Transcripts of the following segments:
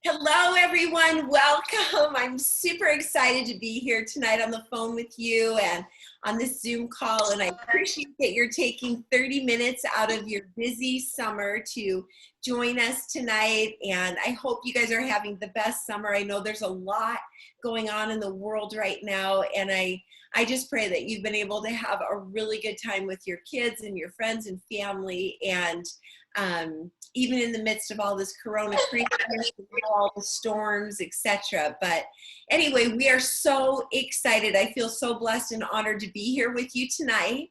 Hello, everyone. Welcome. I'm super excited to be here tonight on the phone with you and on this Zoom call. And I appreciate that you're taking 30 minutes out of your busy summer to join us tonight. And I hope you guys are having the best summer. I know there's a lot going on in the world right now. And I just pray that you've been able to have a really good time with your kids and your friends and family. And even in the midst of all this corona craziness, all the storms, etc. But anyway, we are so excited. I feel so blessed and honored to be here with you tonight.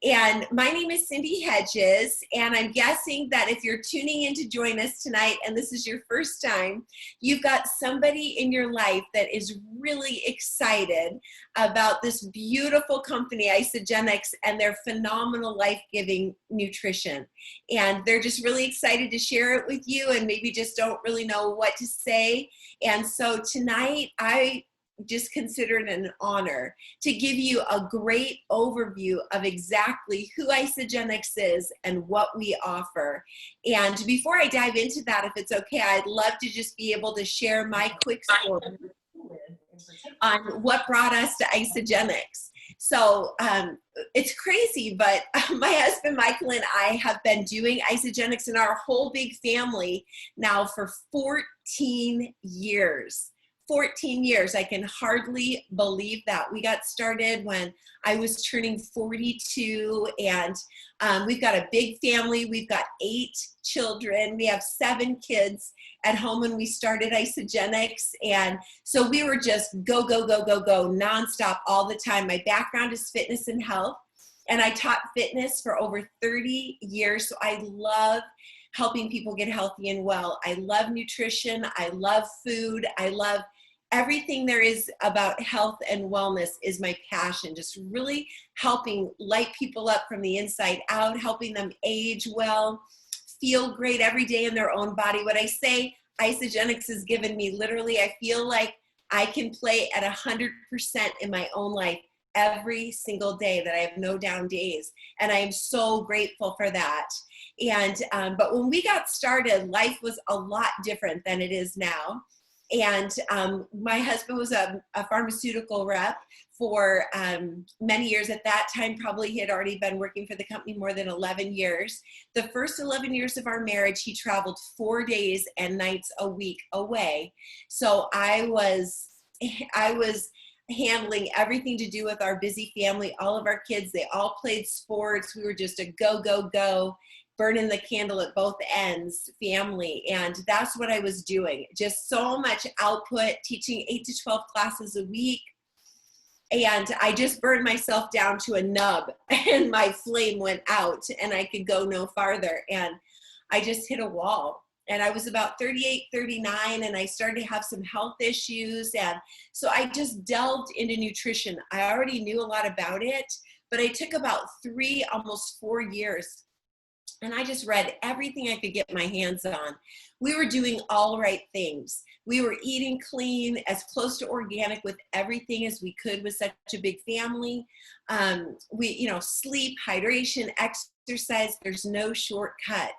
And my name is Cindy Hedges, and I'm guessing that if you're tuning in to join us tonight and this is your first time, you've got somebody in your life that is really excited about this beautiful company, Isagenix, and their phenomenal life-giving nutrition. And they're just really excited to share it with you and maybe just don't really know what to say. And so tonight, I just consider it an honor to give you a great overview of exactly who Isagenix is and what we offer. And before I dive into that, if it's okay, I'd love to just be able to share my quick story on what brought us to Isagenix. So it's crazy, but my husband Michael and I have been doing Isagenix in our whole big family now for 14 years. 14 years. I can hardly believe that. We got started when I was turning 42, and we've got a big family. We've got 8 children. We have 7 kids at home when we started Isagenix. And so we were just go, go, go, go, go, nonstop all the time. My background is fitness and health, and I taught fitness for over 30 years. So I love helping people get healthy and well. I love nutrition. I love food. I love everything there is about health and wellness is my passion. Just really helping light people up from the inside out, helping them age well, feel great every day in their own body. What I say Isagenix has given me, literally, I feel like I can play at 100% in my own life every single day, that I have no down days. And I am so grateful for that. And, but when we got started, life was a lot different than it is now. And my husband was a pharmaceutical rep for many years. At that time, probably he had already been working for the company more than 11 years. The first 11 years of our marriage, he traveled 4 days and nights a week away. So I was handling everything to do with our busy family. All of our kids, they all played sports. We were just a go, go, go, burning the candle at both ends family. And that's what I was doing. Just so much output, teaching 8 to 12 classes a week. And I just burned myself down to a nub, and my flame went out and I could go no farther. And I just hit a wall. And I was about 38, 39, and I started to have some health issues. And so I just delved into nutrition. I already knew a lot about it, but I took about 3, almost 4 years. And I just read everything I could get my hands on. We were doing all right things. We were eating clean, as close to organic with everything as we could with such a big family. Sleep, hydration, exercise, there's no shortcut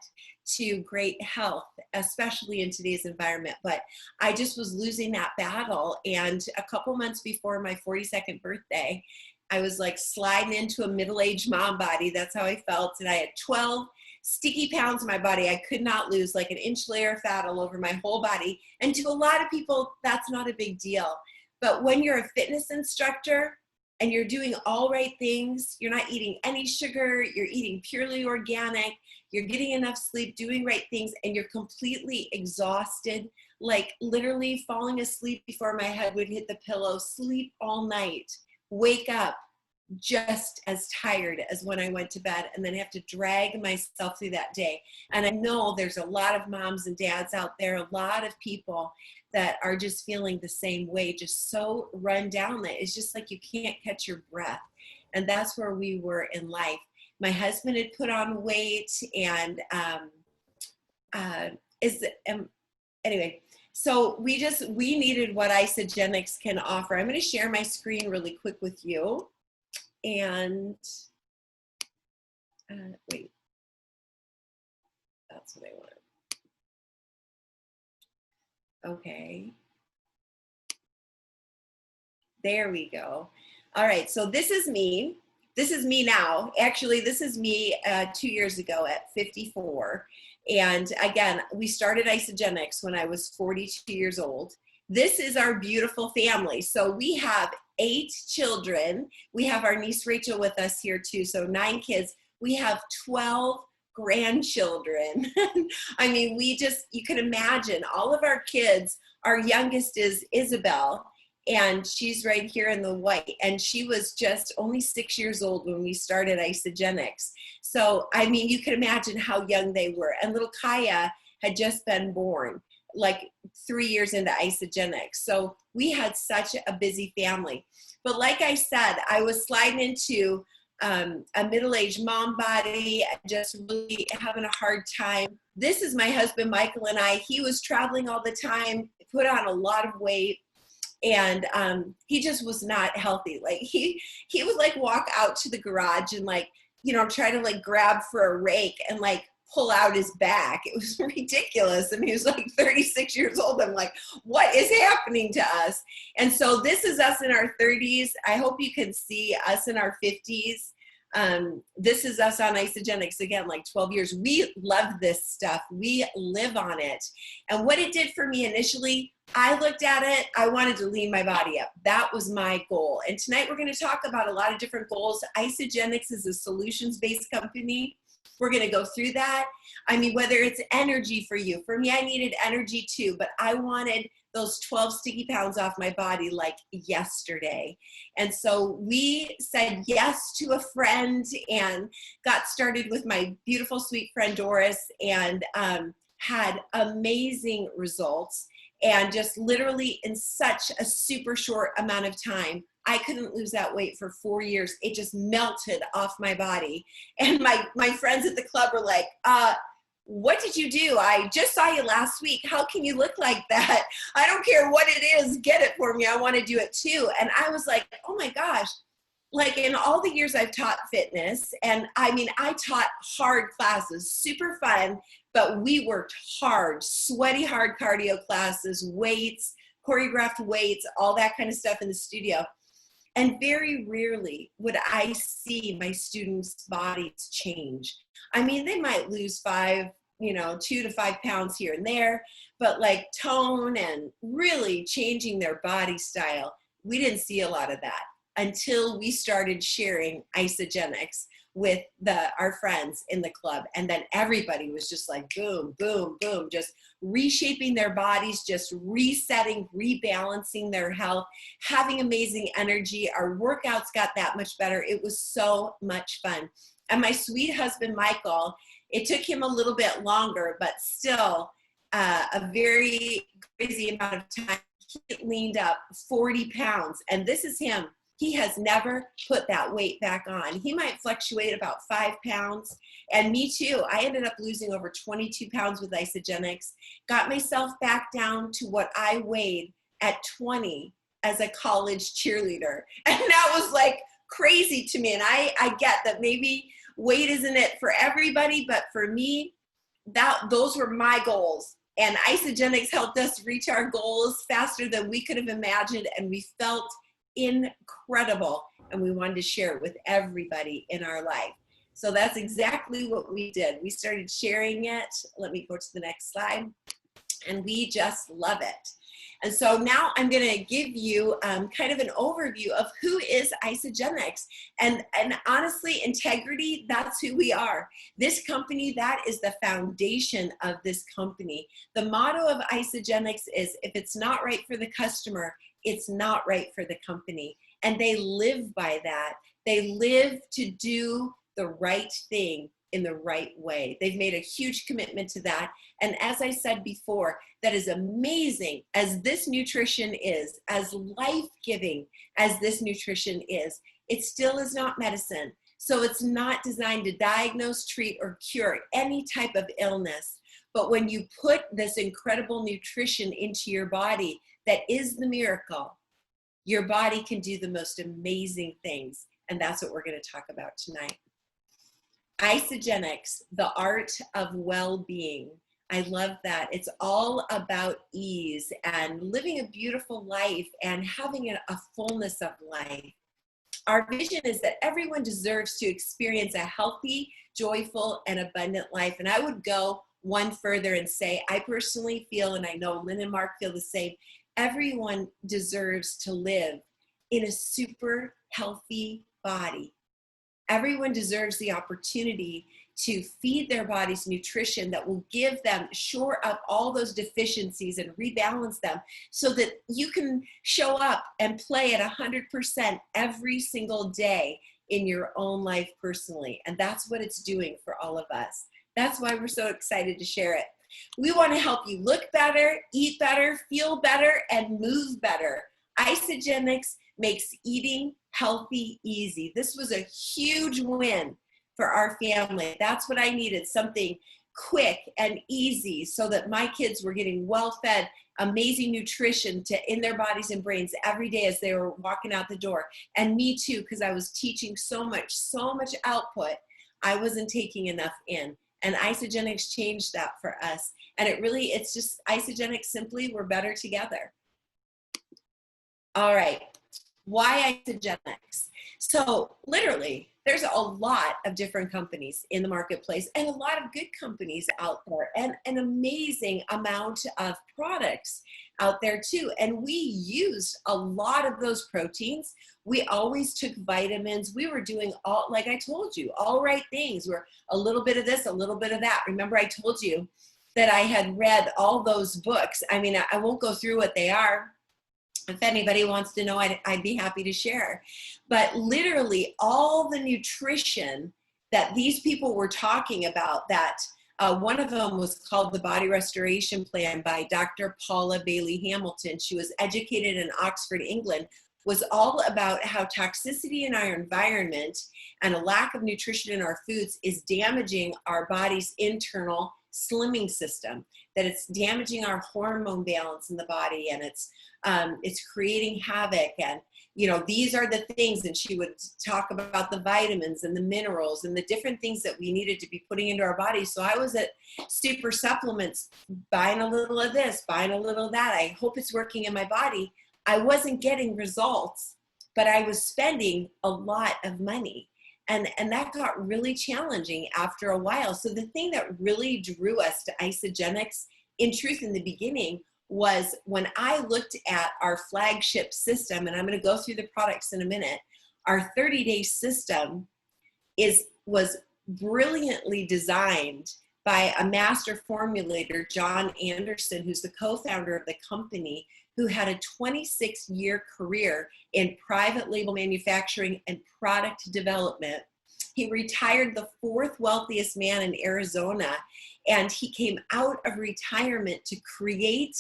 to great health, especially in today's environment. But I just was losing that battle. And a couple months before my 42nd birthday, I was like sliding into a middle-aged mom body. That's how I felt. And I had 12 sticky pounds in my body I could not lose, like an inch layer of fat all over my whole body. And to a lot of people, that's not a big deal. But when you're a fitness instructor and you're doing all right things, you're not eating any sugar, you're eating purely organic, you're getting enough sleep, doing right things, and you're completely exhausted, like literally falling asleep before my head would hit the pillow, sleep all night, wake up just as tired as when I went to bed, and then have to drag myself through that day. And I know there's a lot of moms and dads out there, a lot of people that are just feeling the same way, just so run down that it's just like you can't catch your breath. And that's where we were in life. My husband had put on weight, and anyway, so we needed what Isagenix can offer. I'm going to share my screen really quick with you. And wait, that's what I want. Okay. There we go. All right, so this is me. This is me now. Actually, this is me 2 years ago at 54. And again, we started Isogenics when I was 42 years old. This is our beautiful family. So we have 8 children. We have our niece Rachel with us here too. So 9 kids. We have 12 grandchildren. I mean, you can imagine all of our kids. Our youngest is Isabel, and she's right here in the white, and she was just only 6 years old when we started Isogenics. So I mean, you can imagine how young they were. And little Kaya had just been born like 3 years into Isogenics. So we had such a busy family. But like I said, I was sliding into a middle-aged mom body and just really having a hard time. This is my husband Michael and I. He was traveling all the time, put on a lot of weight, and he just was not healthy. Like he would like walk out to the garage and like, try to like grab for a rake and like pull out his back. It was ridiculous. I mean, he was like 36 years old. I'm like, what is happening to us? And so this is us in our 30s. I hope you can see us in our 50s. This is us on Isogenics, again, like 12 years. We love this stuff. We live on it. And what it did for me initially, I looked at it, I wanted to lean my body up. That was my goal. And tonight we're going to talk about a lot of different goals. Isogenics is a solutions-based company. We're going to go through that. I mean, whether it's energy for you. For me, I needed energy too, but I wanted those 12 sticky pounds off my body like yesterday. And so we said yes to a friend and got started with my beautiful, sweet friend Doris, and had amazing results. And just literally in such a super short amount of time, I couldn't lose that weight for 4 years. It just melted off my body. And my friends at the club were like, what did you do? I just saw you last week. How can you look like that? I don't care what it is. Get it for me. I want to do it too. And I was like, oh my gosh. Like in all the years I've taught fitness, and I mean, I taught hard classes, super fun, but we worked hard, sweaty, hard cardio classes, weights, choreographed weights, all that kind of stuff in the studio. And very rarely would I see my students' bodies change. I mean, they might lose 2 to 5 pounds here and there, but like tone and really changing their body style, we didn't see a lot of that until we started sharing Isogenics with our friends in the club. And then everybody was just like, boom, boom, boom, just reshaping their bodies, just resetting, rebalancing their health, having amazing energy. Our workouts got that much better. It was so much fun. And my sweet husband, Michael, it took him a little bit longer, but still a very crazy amount of time. He leaned up 40 pounds. And this is him. He has never put that weight back on. He might fluctuate about 5 pounds. And me too. I ended up losing over 22 pounds with Isogenics. Got myself back down to what I weighed at 20 as a college cheerleader. And that was like crazy to me. And I get that maybe weight isn't it for everybody, but for me, those were my goals. And Isogenics helped us reach our goals faster than we could have imagined. And we felt incredible, and we wanted to share it with everybody in our life. So that's exactly what we did. We started sharing it. Let me go to the next slide. And we just love it. And so now I'm going to give you kind of an overview of who is Isogenics. And honestly, integrity, that's who we are. This company, that is the foundation of this company. The motto of Isogenics is, if it's not right for the customer, it's not right for the company. And they live by that. They live to do the right thing in the right way. They've made a huge commitment to that. And as I said before, that is amazing as this nutrition is, as life-giving as this nutrition is, it still is not medicine. So it's not designed to diagnose, treat, or cure any type of illness. But when you put this incredible nutrition into your body, that is the miracle, your body can do the most amazing things. And that's what we're going to talk about tonight. Isogenics, the art of well-being. I love that. It's all about ease and living a beautiful life and having a fullness of life. Our vision is that everyone deserves to experience a healthy, joyful, and abundant life. And I would go one further and say, I personally feel, and I know Lynn and Mark feel the same, everyone deserves to live in a super healthy body. Everyone deserves the opportunity to feed their bodies nutrition that will give them, shore up all those deficiencies and rebalance them so that you can show up and play at 100% every single day in your own life personally. And that's what it's doing for all of us. That's why we're so excited to share it. We want to help you look better, eat better, feel better, and move better. Isagenix makes eating healthy easy. This was a huge win for our family. That's what I needed, something quick and easy so that my kids were getting well-fed, amazing nutrition in their bodies and brains every day as they were walking out the door. And me too, because I was teaching so much output, I wasn't taking enough in. And Isagenix changed that for us. And it's just Isagenix, simply, we're better together. All right, why Isagenix? So literally, there's a lot of different companies in the marketplace and a lot of good companies out there and an amazing amount of products out there too. And we used a lot of those proteins. We always took vitamins. We were doing all, like I told you, all right things. We're a little bit of this, a little bit of that. Remember I told you that I had read all those books. I mean, I won't go through what they are. If anybody wants to know, I'd be happy to share. But literally all the nutrition that these people were talking about, that one of them was called the Body Restoration Plan by Dr. Paula Bailey Hamilton. She was educated in Oxford, England, was all about how toxicity in our environment and a lack of nutrition in our foods is damaging our body's internal slimming system, that it's damaging our hormone balance in the body, and it's creating havoc. And these are the things, and she would talk about the vitamins and the minerals and the different things that we needed to be putting into our body. So I was at Super Supplements buying a little of this, buying a little of that. I hope it's working in my body. I wasn't getting results, but I was spending a lot of money. And that got really challenging after a while. So the thing that really drew us to Isagenix, in truth, in the beginning, was when I looked at our flagship system, and I'm going to go through the products in a minute. Our 30-day system was brilliantly designed by a master formulator, John Anderson, who's the co-founder of the company, who had a 26-year career in private label manufacturing and product development. He retired the fourth wealthiest man in Arizona, and he came out of retirement to create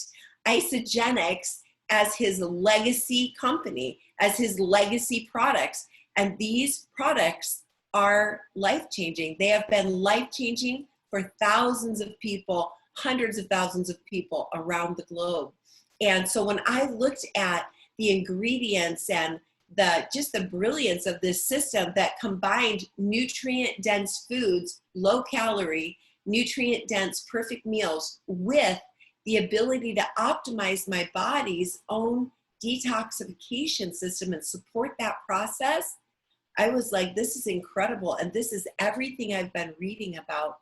Isagenix as his legacy company, as his legacy products. And these products are life-changing. They have been life-changing for thousands of people, hundreds of thousands of people around the globe. And so when I looked at the ingredients and just the brilliance of this system that combined nutrient-dense foods, low-calorie, nutrient-dense, perfect meals with the ability to optimize my body's own detoxification system and support that process, I was like, this is incredible. And this is everything I've been reading about.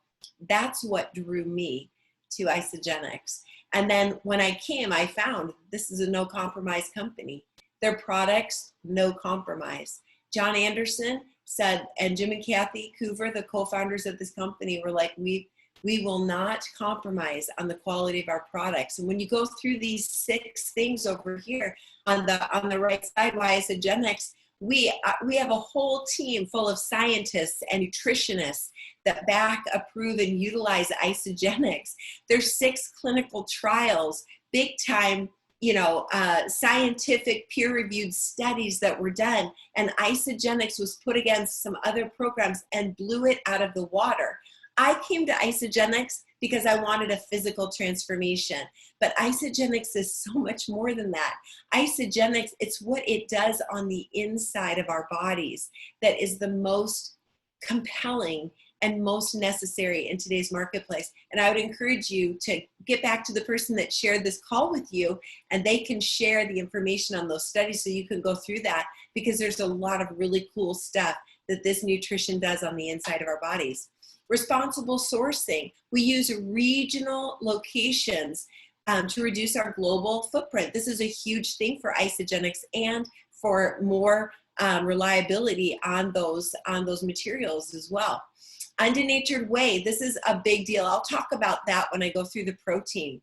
That's what drew me to Isagenix. And then when I came, I found this is a no compromise company. Their products, no compromise. John Anderson said, and Jim and Kathy Coover, the co-founders of this company, were like, we will not compromise on the quality of our products. And when you go through these 6 things over here on the right side, why Isagenix, we have a whole team full of scientists and nutritionists that back, approve, and utilize Isagenix. There's 6 clinical trials, big time, scientific peer-reviewed studies that were done, and Isagenix was put against some other programs and blew it out of the water. I came to Isagenix because I wanted a physical transformation, but Isagenix is so much more than that. Isagenix, it's what it does on the inside of our bodies that is the most compelling and most necessary in today's marketplace. And I would encourage you to get back to the person that shared this call with you, and they can share the information on those studies so you can go through that, because there's a lot of really cool stuff that this nutrition does on the inside of our bodies. Responsible sourcing. We use regional locations to reduce our global footprint. This is a huge thing for Isagenix and for more reliability on those materials as well. Undenatured whey, this is a big deal. I'll talk about that when I go through the protein.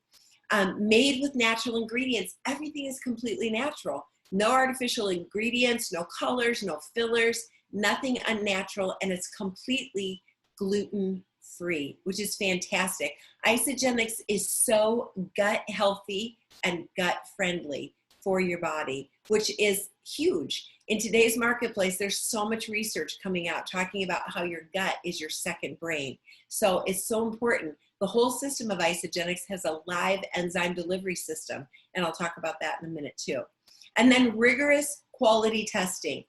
Made with natural ingredients. Everything is completely natural. No artificial ingredients, no colors, no fillers, nothing unnatural, and it's completely gluten-free, which is fantastic. Isagenix is so gut healthy and gut friendly for your body, which is huge. In today's marketplace, there's so much research coming out talking about how your gut is your second brain. So it's so important. The whole system of Isagenix has a live enzyme delivery system, and I'll talk about that in a minute too. And then rigorous quality testing.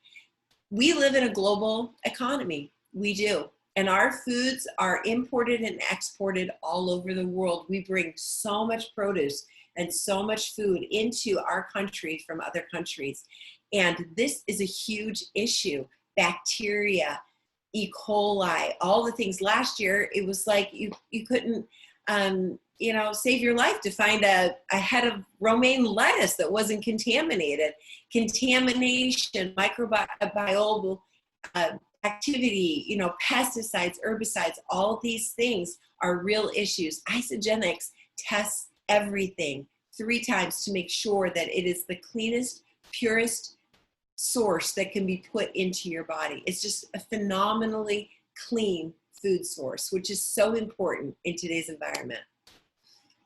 We live in a global economy. We do. And our foods are imported and exported all over the world. We bring so much produce and so much food into our country from other countries. And this is a huge issue. Bacteria, E. coli, all the things. Last year, it was like you couldn't, save your life to find a head of romaine lettuce that wasn't contaminated. Contamination, microbial activity, pesticides, herbicides, all these things are real issues. Isagenix tests everything 3 times to make sure that it is the cleanest, purest source that can be put into your body. It's just a phenomenally clean food source, which is so important in today's environment.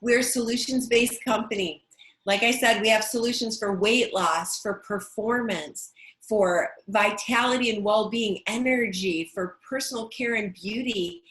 We're a solutions-based company. Like I said, we have solutions for weight loss, for performance, for vitality and well-being, energy, for personal care and beauty.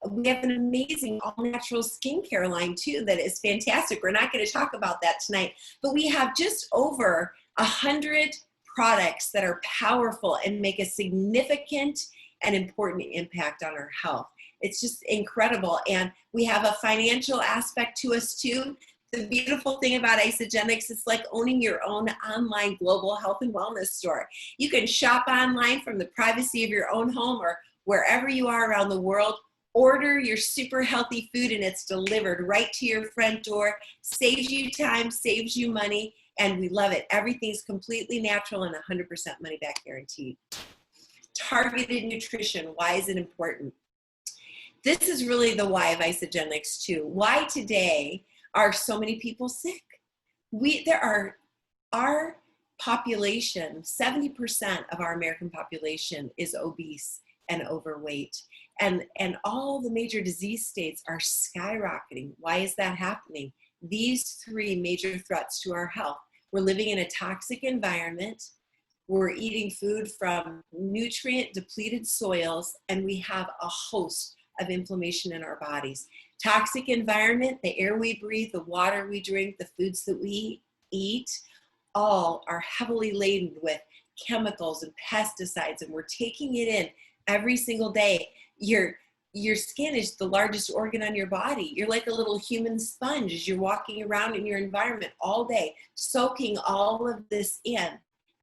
We have an amazing all-natural skincare line too that is fantastic. We're not going to talk about that tonight, but we have just over 100 products that are powerful and make a significant and important impact on our health. It's just incredible. And we have a financial aspect to us too. The beautiful thing about Isagenix is like owning your own online global health and wellness store. You can shop online from the privacy of your own home or wherever you are around the world. Order your super healthy food and it's delivered right to your front door. Saves you time, saves you money, and we love it. Everything's completely natural and 100% money back guaranteed. Targeted nutrition, why is it important? This is really the why of Isagenix too. Why today are so many people sick? Our population, 70% of our American population is obese and overweight. And all the major disease states are skyrocketing. Why is that happening? These 3 major threats to our health. We're living in a toxic environment. We're eating food from nutrient depleted soils, and we have a host of inflammation in our bodies. Toxic environment, the air we breathe, the water we drink, the foods that we eat, all are heavily laden with chemicals and pesticides, and we're taking it in every single day. Your skin is the largest organ on your body. You're like a little human sponge as you're walking around in your environment all day, soaking all of this in.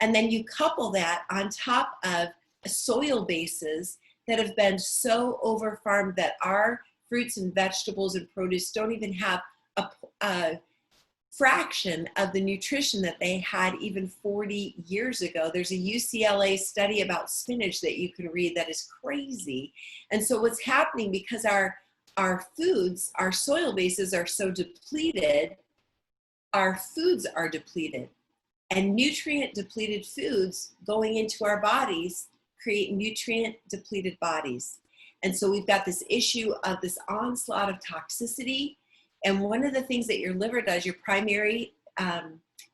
And then you couple that on top of soil bases that have been so overfarmed that our fruits and vegetables and produce don't even have a fraction of the nutrition that they had even 40 years ago. There's a UCLA study about spinach that you can read that is crazy. And so what's happening, because our foods, our soil bases are so depleted, our foods are depleted. And nutrient depleted foods going into our bodies create nutrient depleted bodies. And so we've got this issue of this onslaught of toxicity. And one of the things that your liver does, your primary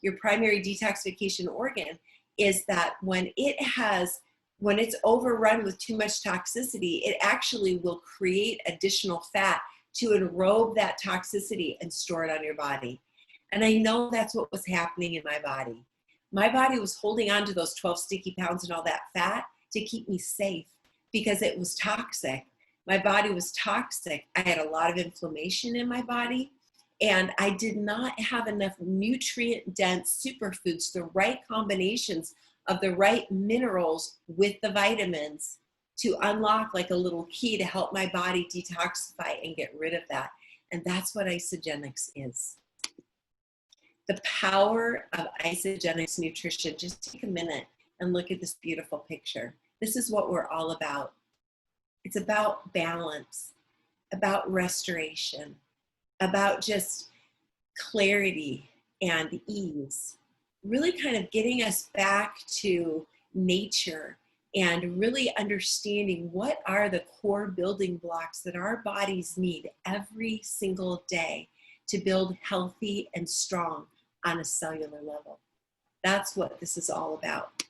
detoxification organ, is that when it's overrun with too much toxicity, it actually will create additional fat to enrobe that toxicity and store it on your body. And I know that's what was happening in my body. My body was holding on to those 12 sticky pounds and all that fat to keep me safe because it was toxic. My body was toxic. I had a lot of inflammation in my body, and I did not have enough nutrient-dense superfoods, the right combinations of the right minerals with the vitamins to unlock like a little key to help my body detoxify and get rid of that. And that's what Isogenics is. The power of Isogenics nutrition. Just take a minute and look at this beautiful picture. This is what we're all about. It's about balance, about restoration, about just clarity and ease, really kind of getting us back to nature and really understanding what are the core building blocks that our bodies need every single day to build healthy and strong on a cellular level. That's what this is all about.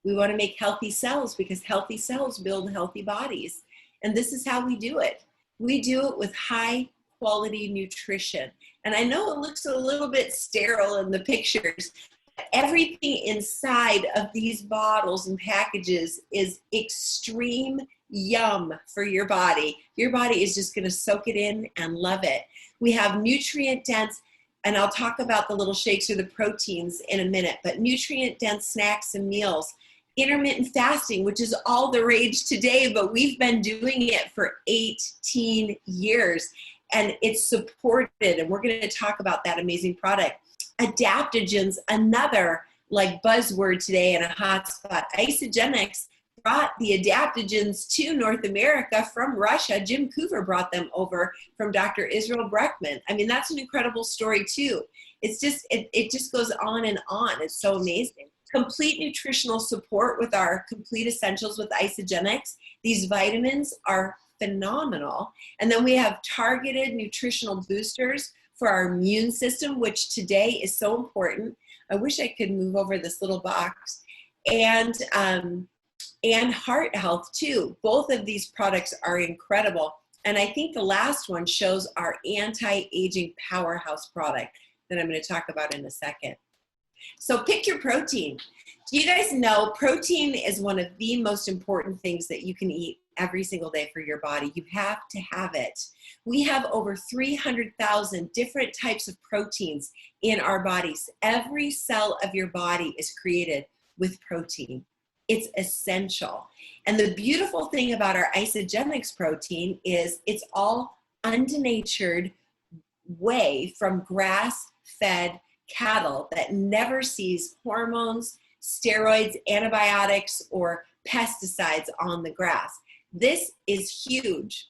We want to make healthy cells because healthy cells build healthy bodies. And this is how we do it. We do it with high quality nutrition. And I know it looks a little bit sterile in the pictures, but everything inside of these bottles and packages is extreme yum for your body. Your body is just going to soak it in and love it. We have nutrient dense, and I'll talk about the little shakes or the proteins in a minute, but nutrient dense snacks and meals. Intermittent fasting, which is all the rage today, but we've been doing it for 18 years and it's supported, and we're going to talk about that amazing product. Adaptogens, another like buzzword today and a hot spot. Isogenics brought the adaptogens to North America from Russia. Jim Coover brought them over from Dr. Israel Breckman. I mean, that's an incredible story too. It's just, it just goes on and on. It's so amazing. Complete nutritional support with our complete essentials with Isogenics. These vitamins are phenomenal. And then we have targeted nutritional boosters for our immune system, which today is so important. I wish I could move over this little box. And heart health too. Both of these products are incredible. And I think the last one shows our anti-aging powerhouse product that I'm going to talk about in a second. So pick your protein. Do you guys know protein is one of the most important things that you can eat every single day for your body? You have to have it. We have over 300,000 different types of proteins in our bodies. Every cell of your body is created with protein. It's essential. And the beautiful thing about our Isogenics protein is it's all undenatured whey from grass-fed cattle that never sees hormones, steroids, antibiotics, or pesticides on the grass. This is huge.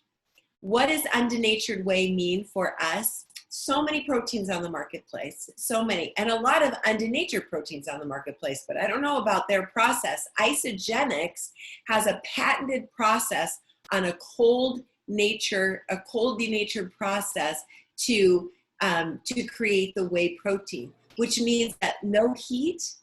What does undenatured whey mean for us? So many proteins on the marketplace, so many, and a lot of undenatured proteins on the marketplace, but I don't know about their process. Isogenics has a patented process on a cold denatured process to create the whey protein, which means that no heat,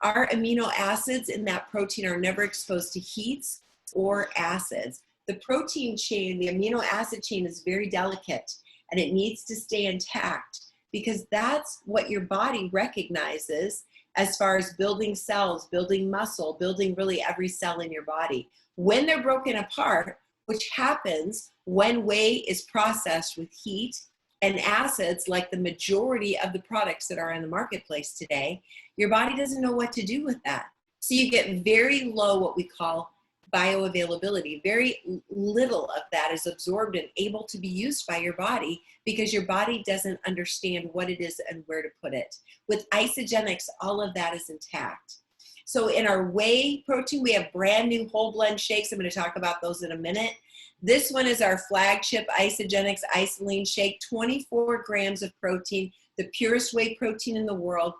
our amino acids in that protein are never exposed to heats or acids. The protein chain, the amino acid chain is very delicate and it needs to stay intact because that's what your body recognizes as far as building cells, building muscle, building really every cell in your body. When they're broken apart, which happens when whey is processed with heat and acids, like the majority of the products that are in the marketplace today, your body doesn't know what to do with that. So you get very low, what we call bioavailability. Very little of that is absorbed and able to be used by your body because your body doesn't understand what it is and where to put it. With Isogenics, all of that is intact. So in our whey protein, we have brand new whole blend shakes. I'm going to talk about those in a minute. This one is our flagship Isogenics Isoline Shake, 24 grams of protein, the purest whey protein in the world.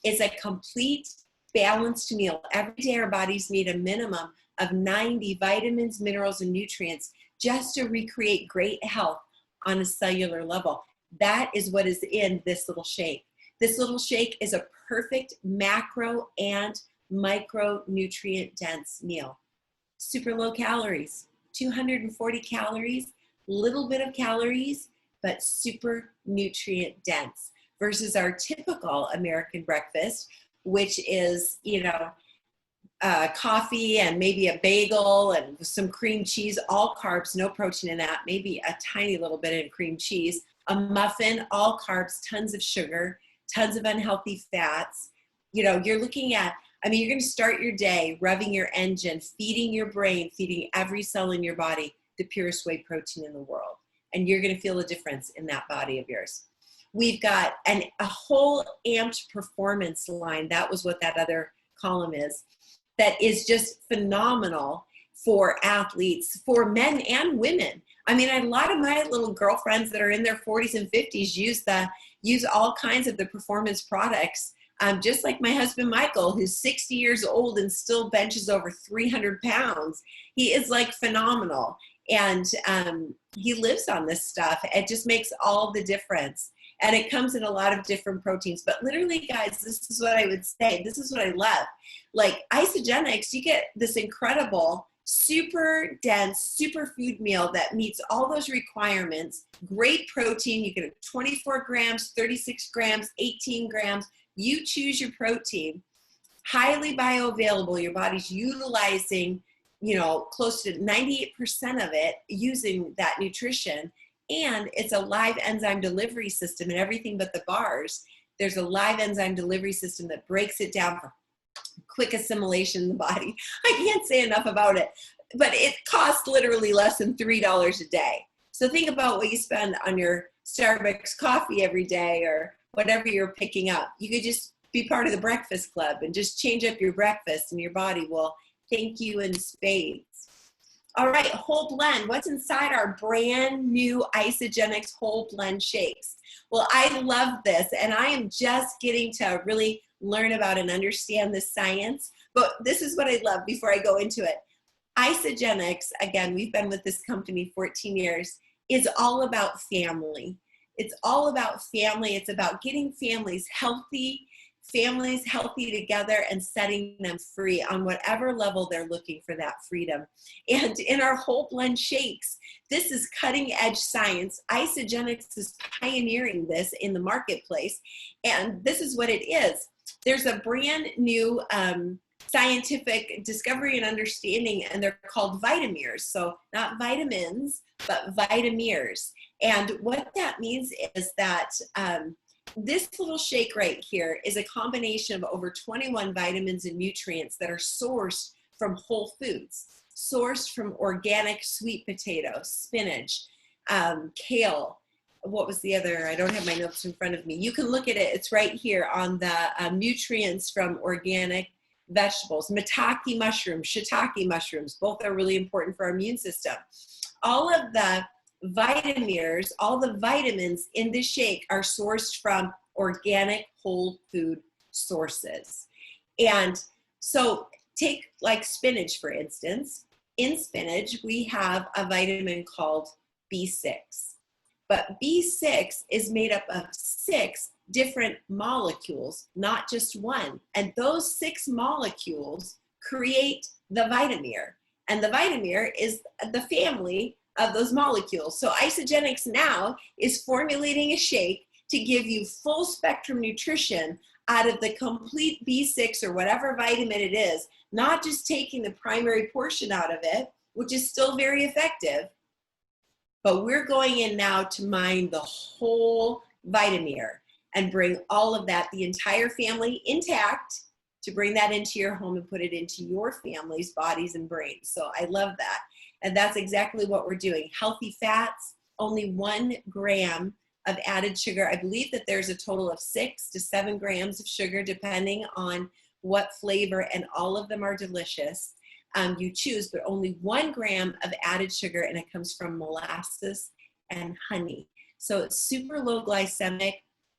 It's a complete balanced meal. Every day our bodies need a minimum of 90 vitamins, minerals, and nutrients just to recreate great health on a cellular level. That is what is in this little shake. This little shake is a perfect macro and micronutrient dense meal. Super low calories, 240 calories, little bit of calories, but super nutrient dense versus our typical American breakfast, which is, coffee and maybe a bagel and some cream cheese, all carbs, no protein in that, maybe a tiny little bit of cream cheese, a muffin, all carbs, tons of sugar, tons of unhealthy fats. You know, you're looking at, I mean, you're going to start your day revving your engine, feeding your brain, feeding every cell in your body the purest whey protein in the world. And you're going to feel a difference in that body of yours. We've got a whole amped performance line. That was what that other column is. That is just phenomenal for athletes, for men and women. I mean, a lot of my little girlfriends that are in their 40s and 50s use all kinds of the performance products. Just like my husband, Michael, who's 60 years old and still benches over 300 pounds. He is like phenomenal. And he lives on this stuff. It just makes all the difference. And it comes in a lot of different proteins. But literally, guys, this is what I would say. This is what I love. Like Isagenix, you get this incredible, super dense superfood meal that meets all those requirements. Great protein. You get 24 grams, 36 grams, 18 grams. You choose your protein. Highly bioavailable. Your body's utilizing, you know, close to 98% of it using that nutrition. And it's a live enzyme delivery system and everything but the bars. There's a live enzyme delivery system that breaks it down for quick assimilation in the body. I can't say enough about it, but it costs literally less than $3 a day. So think about what you spend on your Starbucks coffee every day or whatever you're picking up. You could just be part of the breakfast club and just change up your breakfast and your body will thank you in spades. All right, whole blend. What's inside our brand new Isagenix whole blend shakes? Well, I love this, and I am just getting to really learn about and understand the science, but this is what I love before I go into it. Isagenix, again, we've been with this company 14 years, is all about family. It's all about family. It's about getting families healthy together and setting them free on whatever level they're looking for that freedom. And in our whole blend shakes, this is cutting edge science. Isagenix is pioneering this in the marketplace. And this is what it is. There's a brand new scientific discovery and understanding, and they're called vitamirs. So not vitamins, but vitamirs. And what that means is that this little shake right here is a combination of over 21 vitamins and nutrients that are sourced from whole foods, sourced from organic sweet potato, spinach, kale. What was the other? I don't have my notes in front of me. You can look at it. It's right here on the nutrients from organic vegetables. Maitake mushrooms, shiitake mushrooms, both are really important for our immune system. All of the vitamirs, all the vitamins in this shake are sourced from organic whole food sources. And so take like spinach, for instance. In spinach, we have a vitamin called B6. But B6 is made up of 6 different molecules, not just one. And those 6 molecules create the vitamir. And the vitamir is the family of those molecules. So Isagenix now is formulating a shake to give you full spectrum nutrition out of the complete B6 or whatever vitamin it is, not just taking the primary portion out of it, which is still very effective, but we're going in now to mine the whole vitamir and bring all of that, the entire family intact, to bring that into your home and put it into your family's bodies and brains. So I love that. And that's exactly what we're doing. Healthy fats, only 1 gram of added sugar. I believe that there's a total of 6 to 7 grams of sugar, depending on what flavor, and all of them are delicious. You choose, but only 1 gram of added sugar, and it comes from molasses and honey. So it's super low glycemic,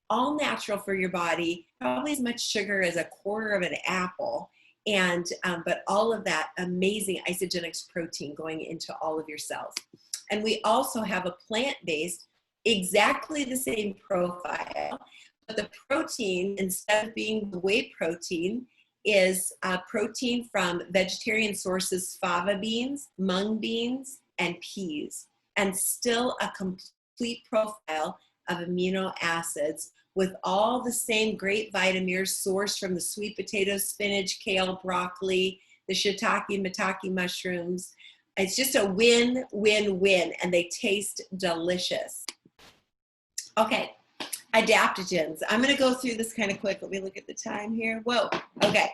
all natural for your body, probably as much sugar as a quarter of an apple. And but all of that amazing Isagenix protein going into all of your cells. And we also have a plant-based, exactly the same profile, but the protein, instead of being the whey protein, is protein from vegetarian sources, fava beans, mung beans, and peas, and still a complete profile of amino acids with all the same great vitamins sourced from the sweet potatoes, spinach, kale, broccoli, the shiitake and maitake mushrooms. It's just a win, win, win, and they taste delicious. Okay, adaptogens. I'm going to go through this kind of quick. Let me look at the time here. Whoa, okay.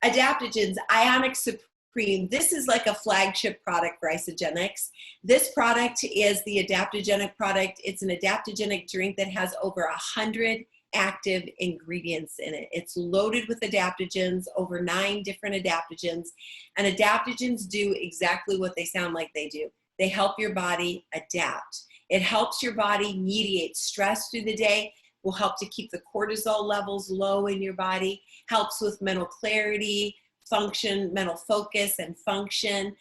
Adaptogens, Ionic Supreme. This is like a flagship product for Isagenix. This product is the adaptogenic product. It's an adaptogenic drink that has over 100 active ingredients in it. It's loaded with adaptogens, over 9 different adaptogens, and adaptogens do exactly what they sound like they do. They help your body adapt. It helps your body mediate stress through the day, will help to keep the cortisol levels low in your body, helps with mental clarity, function, mental focus and function.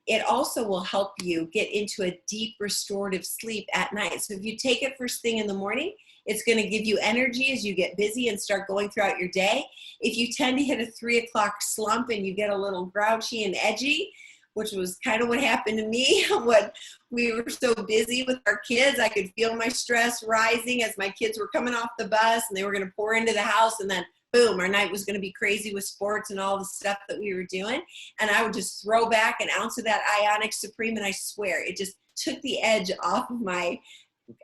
It also will help you get into a deep restorative sleep at night. So if you take it first thing in the morning, it's going to give you energy as you get busy and start going throughout your day. If you tend to hit a 3 o'clock slump and you get a little grouchy and edgy, which was kind of what happened to me when we were so busy with our kids, I could feel my stress rising as my kids were coming off the bus and they were going to pour into the house, and then boom, our night was going to be crazy with sports and all the stuff that we were doing. And I would just throw back an ounce of that Ionic Supreme, and I swear it just took the edge off of my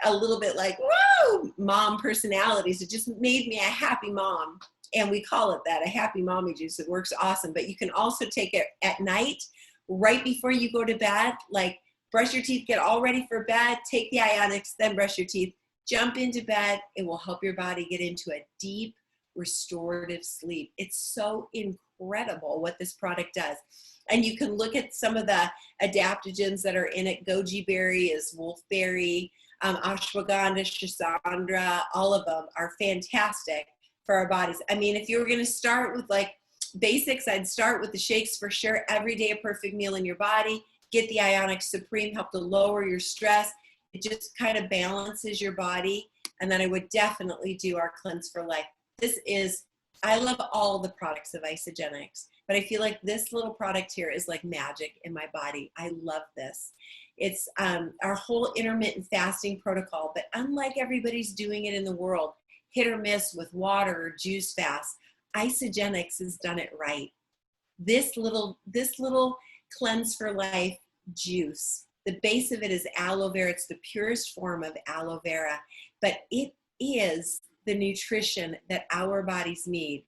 a little bit like, woo, mom personalities. It just made me a happy mom. And we call it that, a happy mommy juice. It works awesome. But you can also take it at night, right before you go to bed, like brush your teeth, get all ready for bed, take the Ionics, then brush your teeth, jump into bed. It will help your body get into a deep restorative sleep. It's so incredible what this product does. And you can look at some of the adaptogens that are in it. Goji berry is wolfberry, ashwagandha, schisandra, all of them are fantastic for our bodies. I mean, if you were going to start with like basics, I'd start with the shakes for sure. Every day, a perfect meal in your body. Get the Ionic Supreme, help to lower your stress. It just kind of balances your body. And then I would definitely do our Cleanse for Life. This is, I love all the products of Isagenix, but I feel like this little product here is like magic in my body. I love this. It's our whole intermittent fasting protocol, but unlike everybody's doing it in the world, hit or miss with water or juice fast, Isagenix has done it right. This little Cleanse for Life juice, the base of it is aloe vera. It's the purest form of aloe vera, but it is the nutrition that our bodies need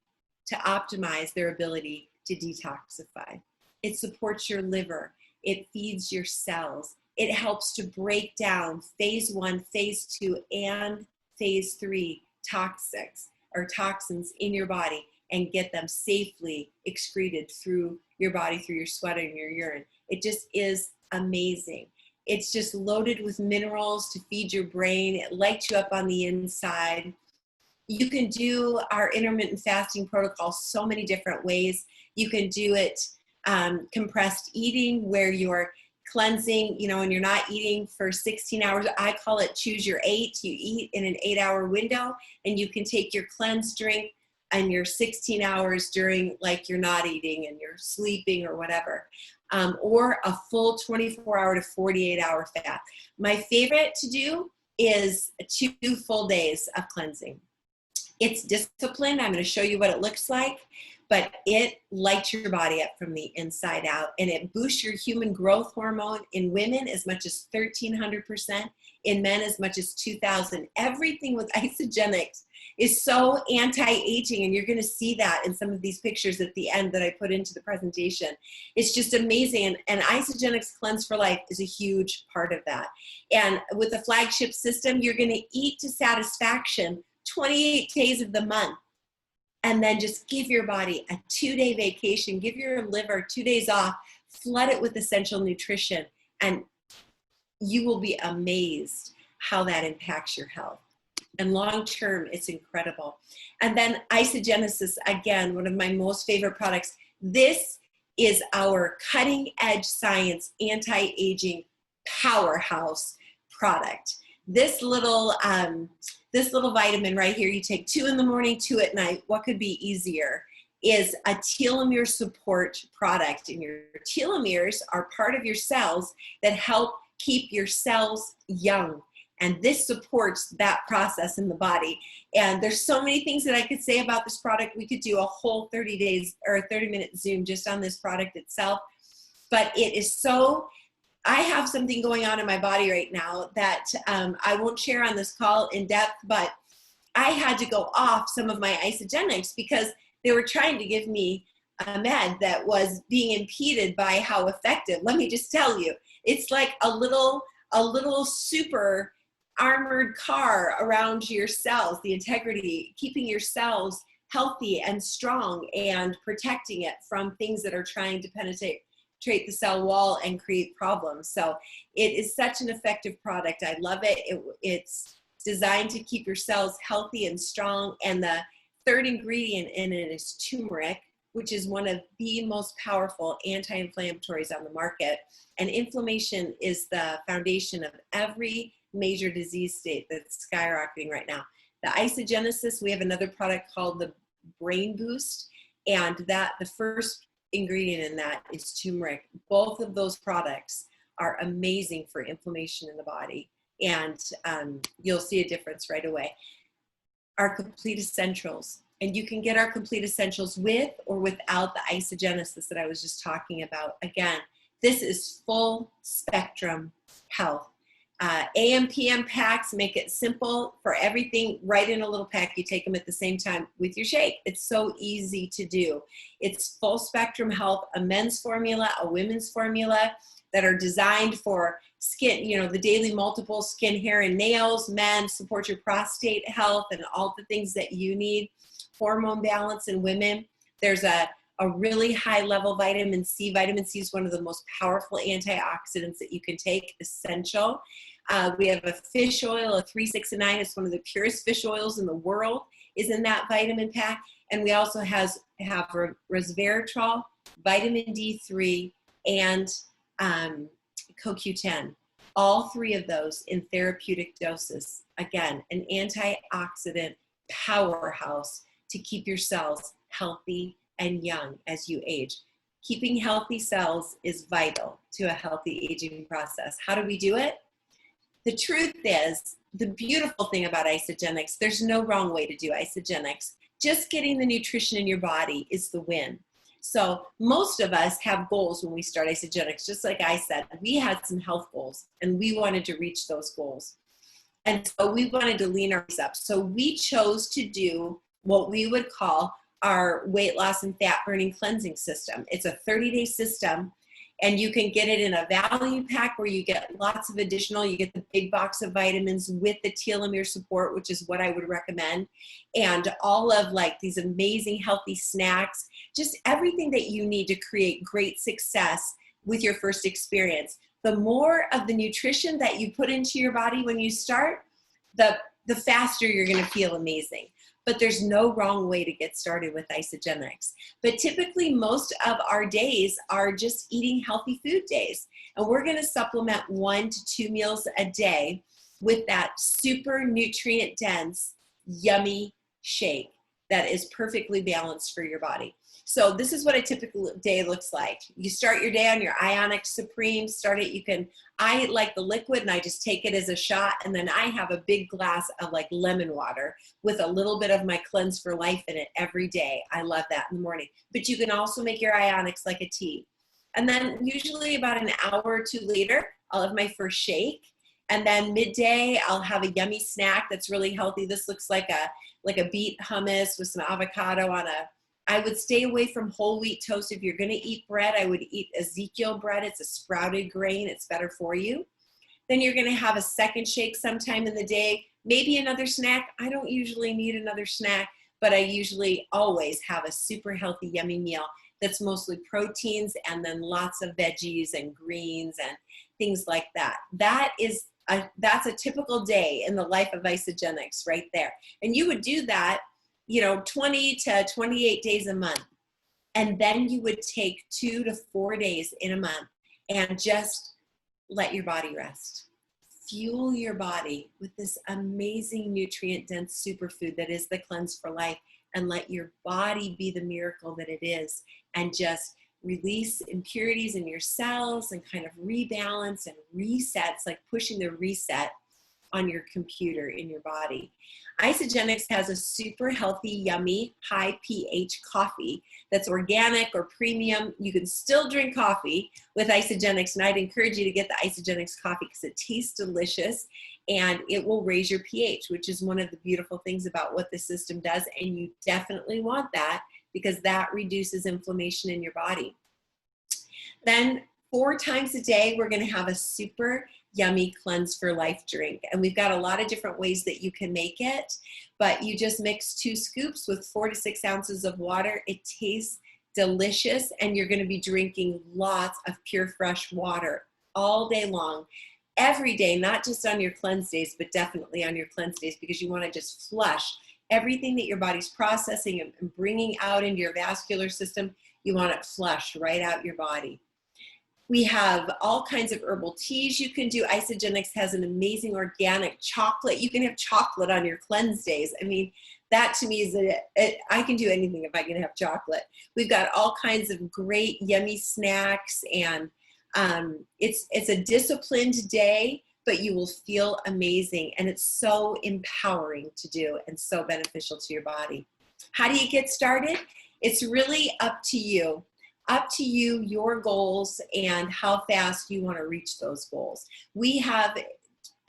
to optimize their ability to detoxify. It supports your liver. It feeds your cells. It helps to break down phase 1, phase 2, and phase 3 toxins in your body and get them safely excreted through your body, through your sweat and your urine. It just is amazing. It's just loaded with minerals to feed your brain. It lights you up on the inside. You can do our intermittent fasting protocol so many different ways. You can do it compressed eating, where you're cleansing, and you're not eating for 16 hours. I call it choose your 8. You eat in an 8-hour window, and you can take your cleanse drink and your 16 hours during, like, you're not eating and you're sleeping or whatever. Or a full 24-hour to 48-hour fast. My favorite to do is 2 full days of cleansing. It's disciplined. I'm going to show you what it looks like, but it lights your body up from the inside out, and it boosts your human growth hormone in women as much as 1,300%, in men as much as 2,000. Everything with Isagenix is so anti-aging, and you're going to see that in some of these pictures at the end that I put into the presentation. It's just amazing, and Isagenix Cleanse for Life is a huge part of that. And with the flagship system, you're going to eat to satisfaction 28 days of the month, and then just give your body a 2-day vacation, give your liver 2 days off, flood it with essential nutrition, and you will be amazed how that impacts your health. And long-term, it's incredible. And then Isagenesis, again, one of my most favorite products. This is our cutting-edge science anti-aging powerhouse product. This little vitamin right here, you take 2 in the morning, 2 at night. What could be easier? Is a telomere support product. And your telomeres are part of your cells that help keep your cells young. And this supports that process in the body. And there's so many things that I could say about this product. We could do a whole 30 days or a 30-minute Zoom just on this product itself. But it is so, I have something going on in my body right now that I won't share on this call in depth, but I had to go off some of my isogenics because they were trying to give me a med that was being impeded by how effective. Let me just tell you, it's like a little super armored car around your cells, the integrity, keeping your cells healthy and strong and protecting it from things that are trying to penetrate the cell wall and create problems. So it is such an effective product. I love it. It's designed to keep your cells healthy and strong. And the third ingredient in it is turmeric, which is one of the most powerful anti-inflammatories on the market. And inflammation is the foundation of every major disease state that's skyrocketing right now. The isogenesis, we have another product called the Brain Boost, and the first ingredient in that is turmeric. Both of those products are amazing for inflammation in the body, and you'll see a difference right away. Our complete essentials, and you can get our complete essentials with or without the isogenesis that I was just talking about. Again, this is full spectrum health. AM, PM packs make it simple for everything right in a little pack. You take them at the same time with your shake. It's so easy to do. It's full spectrum health, a men's formula, a women's formula that are designed for skin, the daily multiple skin, hair, and nails. Men, support your prostate health and all the things that you need. Hormone balance in women. There's a really high level vitamin C. Vitamin C is one of the most powerful antioxidants that you can take, essential. We have a fish oil, a 369. It's one of the purest fish oils in the world, is in that vitamin pack. And we also have resveratrol, vitamin D3, and CoQ10. All three of those in therapeutic doses. Again, an antioxidant powerhouse to keep your cells healthy and young as you age. Keeping healthy cells is vital to a healthy aging process. How do we do it? The truth is, the beautiful thing about isogenics, there's no wrong way to do isogenics. Just getting the nutrition in your body is the win. So most of us have goals when we start isogenics. Just like I said, we had some health goals and we wanted to reach those goals. And so we wanted to lean ourselves up. So we chose to do what we would call our weight loss and fat burning cleansing system. It's a 30-day system, and you can get it in a value pack where you get lots of additional, you get the big box of vitamins with the telomere support, which is what I would recommend, and all of like these amazing healthy snacks, just everything that you need to create great success with your first experience. The more of the nutrition that you put into your body when you start, the faster you're going to feel amazing. But there's no wrong way to get started with isogenics. But typically most of our days are just eating healthy food days. And we're going to supplement 1 to 2 meals a day with that super nutrient dense, yummy shake that is perfectly balanced for your body. So this is what a typical day looks like. You start your day on your Ionic Supreme. I like the liquid and I just take it as a shot. And then I have a big glass of like lemon water with a little bit of my Cleanse for Life in it every day. I love that in the morning. But you can also make your Ionics like a tea. And then usually about an hour or two later, I'll have my first shake. And then midday, I'll have a yummy snack that's really healthy. This looks like a beet hummus with some avocado on I would stay away from whole wheat toast. If you're going to eat bread, I would eat Ezekiel bread. It's a sprouted grain. It's better for you. Then you're going to have a second shake sometime in the day, maybe another snack. I don't usually need another snack, but I usually always have a super healthy, yummy meal that's mostly proteins and then lots of veggies and greens and things like that. That's a typical day in the life of isogenics right there. And you would do that 20 to 28 days a month. And then you would take 2 to 4 days in a month and just let your body rest. Fuel your body with this amazing nutrient-dense superfood that is the Cleanse for Life, and let your body be the miracle that it is, and just release impurities in your cells and kind of rebalance and resets, like pushing the reset on your computer in your body. Isagenix has a super healthy, yummy, high pH coffee that's organic or premium. You can still drink coffee with Isagenix, and I'd encourage you to get the Isagenix coffee because it tastes delicious and it will raise your pH, which is one of the beautiful things about what the system does, and you definitely want that because that reduces inflammation in your body. Then 4 times a day, we're going to have a super yummy Cleanse for Life drink. And we've got a lot of different ways that you can make it, but you just mix 2 scoops with 4 to 6 ounces of water. It tastes delicious, and you're going to be drinking lots of pure, fresh water all day long, every day, not just on your cleanse days, but definitely on your cleanse days, because you want to just flush everything that your body's processing and bringing out into your vascular system. You want it flushed right out your body. We have all kinds of herbal teas you can do. Isagenix has an amazing organic chocolate. You can have chocolate on your cleanse days. I mean, that to me is I can do anything if I can have chocolate. We've got all kinds of great yummy snacks, and it's a disciplined day, but you will feel amazing, and it's so empowering to do and so beneficial to your body. How do you get started? It's really up to you. Up to you, your goals, and how fast you want to reach those goals. We have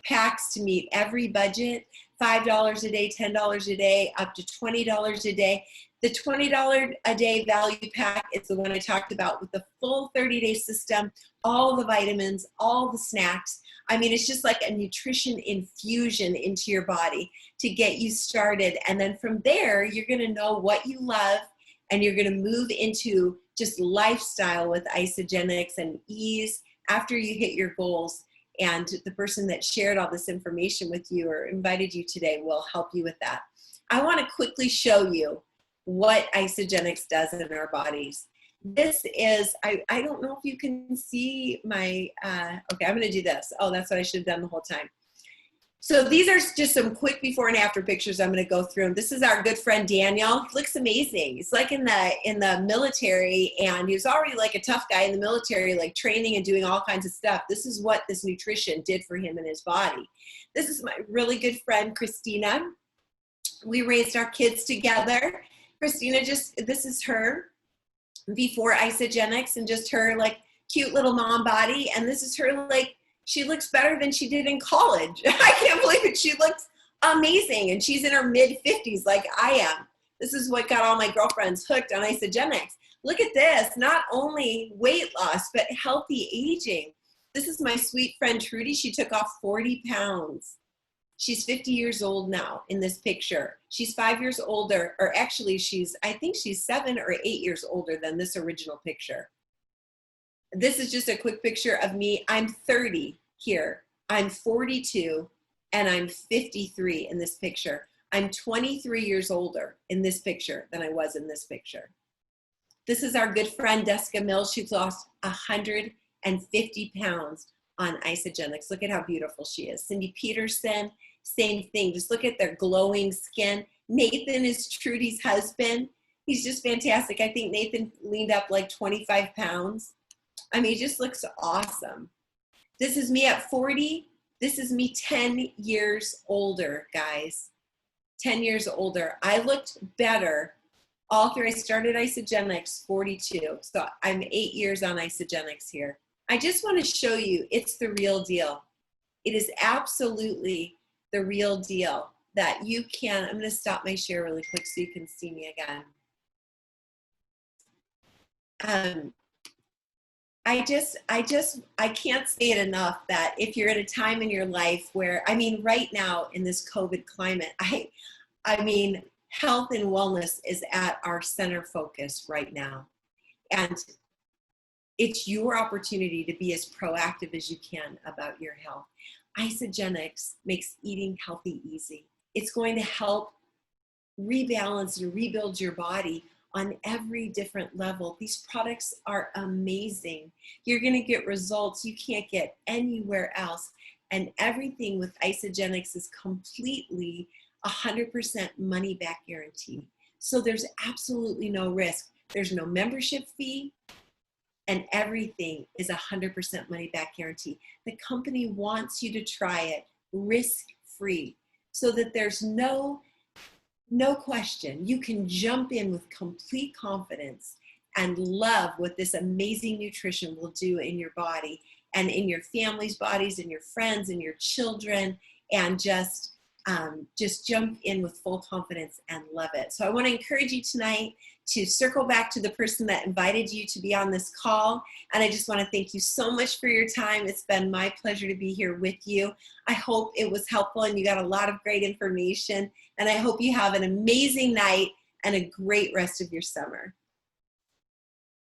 packs to meet every budget, $5 a day, $10 a day, up to $20 a day. The $20 a day value pack is the one I talked about with the full 30-day system, all the vitamins, all the snacks. I mean, it's just like a nutrition infusion into your body to get you started. And then from there, you're going to know what you love, and you're going to move into just lifestyle with Isagenix and ease after you hit your goals. And the person that shared all this information with you or invited you today will help you with that. I want to quickly show you what Isagenix does in our bodies. This is, I don't know if you can see my, okay, I'm going to do this. Oh, that's what I should have done the whole time. So these are just some quick before and after pictures I'm going to go through. And this is our good friend Daniel. He looks amazing. He's like in the military, and he was already like a tough guy in the military, like training and doing all kinds of stuff. This is what this nutrition did for him and his body. This is my really good friend Christina. We raised our kids together. Christina, this is her before Isagenix, and just her like cute little mom body. And this is her like, she looks better than she did in college. I can't believe it. She looks amazing. And she's in her mid-50s like I am. This is what got all my girlfriends hooked on Isagenix. Look at this. Not only weight loss, but healthy aging. This is my sweet friend Trudy. She took off 40 pounds. She's 50 years old now in this picture. She's 5 years older, or actually I think she's 7 or 8 years older than this original picture. This is just a quick picture of me. I'm 30 here. I'm 42, and I'm 53 in this picture. I'm 23 years older in this picture than I was in this picture. This is our good friend Deska Mills. She's lost 150 pounds on Isagenix. Look at how beautiful she is. Cindy Peterson, same thing. Just look at their glowing skin. Nathan is Trudy's husband. He's just fantastic. I think Nathan leaned up like 25 pounds. I mean, he just looks awesome. This is me at 40. This is me 10 years older, guys. 10 years older. I looked better all through. I started Isagenix 42. So I'm 8 years on Isagenix here. I just want to show you it's the real deal. It is absolutely the real deal that you can. I'm going to stop my share really quick so you can see me again. I can't say it enough that if you're at a time in your life where, I mean, right now in this COVID climate, I mean, health and wellness is at our center focus right now. And it's your opportunity to be as proactive as you can about your health. Isagenix makes eating healthy easy. It's going to help rebalance and rebuild your body on every different level. These products are amazing. You're going to get results you can't get anywhere else. And everything with Isagenix is completely 100% money back guarantee. So there's absolutely no risk. There's no membership fee, and everything is 100% money back guarantee. The company wants you to try it risk free so that there's no question. You can jump in with complete confidence and love what this amazing nutrition will do in your body and in your family's bodies and your friends and your children, and just jump in with full confidence and love it. So I want to encourage you tonight to circle back to the person that invited you to be on this call. And I just want to thank you so much for your time. It's been my pleasure to be here with you. I hope it was helpful and you got a lot of great information. And I hope you have an amazing night and a great rest of your summer.